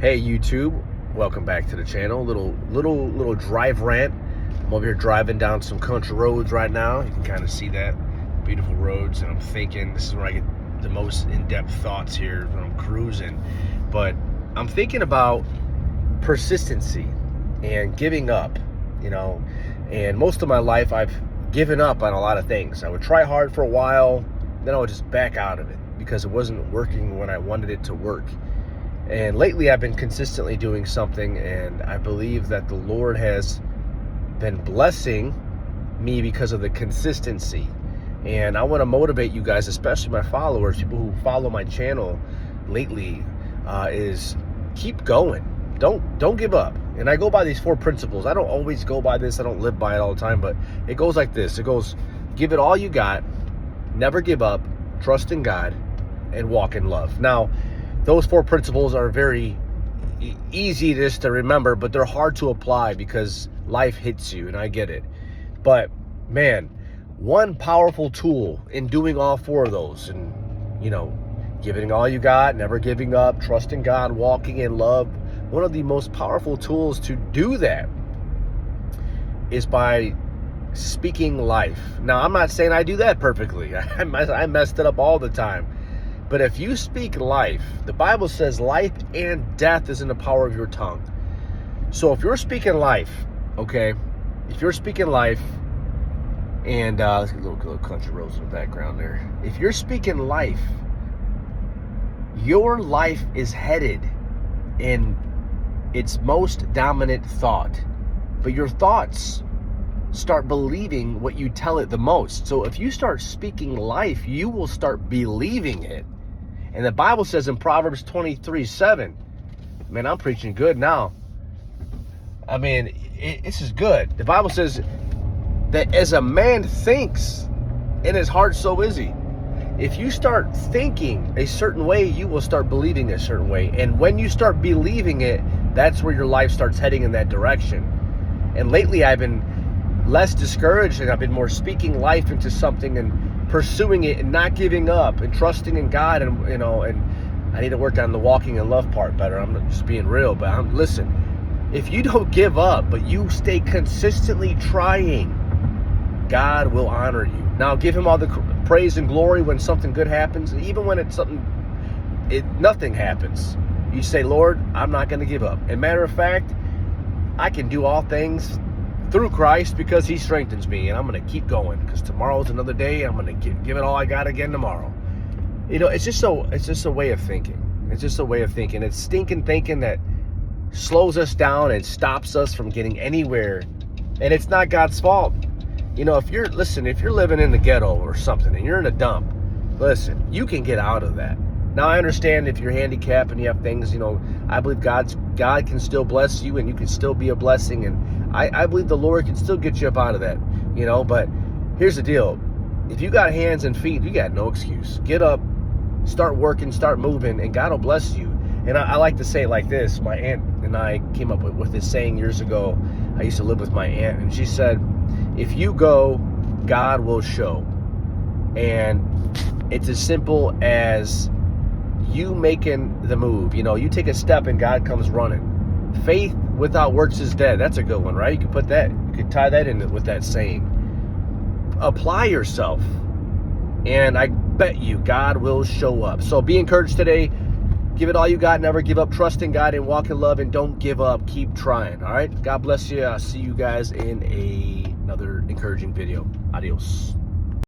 Hey YouTube, welcome back to the channel. Little drive rant. I'm over here driving down some country roads right now. You can kind of see that, beautiful roads, and I'm thinking this is where I get the most in-depth thoughts here when I'm cruising. But I'm thinking about persistency and giving up, and most of my life I've given up on a lot of things. I would try hard for a while, then I would just back out of it because it wasn't working when I wanted it to work. And lately I've been consistently doing something, and I believe that the Lord has been blessing me because of the consistency. And I want to motivate you guys, especially my followers, people who follow my channel lately, is keep going. Don't give up. And I go by these 4 principles. I don't always go by this. I don't live by it all the time, but it goes like this. It goes, give it all you got, never give up, trust in God, and walk in love. Now, those 4 principles are very easy just to remember, but they're hard to apply because life hits you, and I get it. But man, one powerful tool in doing all 4 of those, and giving all you got, never giving up, trusting God, walking in love, one of the most powerful tools to do that is by speaking life. Now, I'm not saying I do that perfectly. I messed it up all the time. But if you speak life, the Bible says life and death is in the power of your tongue. So if you're speaking life, okay, if you're speaking life, and let's get a little country roads in the background there. If you're speaking life, your life is headed in its most dominant thought. But your thoughts start believing what you tell it the most. So if you start speaking life, you will start believing it. And the Bible says in Proverbs 23:7, man, I'm preaching good now. I mean, this is good. The Bible says that as a man thinks in his heart, so is he. If you start thinking a certain way, you will start believing a certain way. And when you start believing it, that's where your life starts heading in that direction. And lately I've been less discouraged, and I've been more speaking life into something and pursuing it and not giving up and trusting in God. And and I need to work on the walking in love part better. I'm not just being real, but listen, if you don't give up but you stay consistently trying, God will honor you. Now, give him all the praise and glory when something good happens. Even when it's nothing happens, you say, Lord, I'm not going to give up. And matter of fact, I can do all things through Christ because he strengthens me, and I'm going to keep going because tomorrow's another day. I'm going to give it all I got again tomorrow. It's just a way of thinking. It's just a way of thinking. It's stinking thinking that slows us down and stops us from getting anywhere. And it's not God's fault. If you're living in the ghetto or something and you're in a dump, listen, you can get out of that. Now, I understand if you're handicapped and you have things, I believe God can still bless you and you can still be a blessing. And I believe the Lord can still get you up out of that, but here's the deal. If you got hands and feet, you got no excuse. Get up, start working, start moving, and God will bless you. And I like to say it like this. My aunt and I came up with this saying years ago. I used to live with my aunt, and she said, if you go, God will show. And it's as simple as you making the move. You take a step and God comes running. Faith without works is dead. That's a good one, right? You could tie that in with that saying. Apply yourself, and I bet you God will show up. So be encouraged today. Give it all you got. Never give up. Trust in God and walk in love, and don't give up. Keep trying. All right. God bless you. I'll see you guys in another encouraging video. Adios.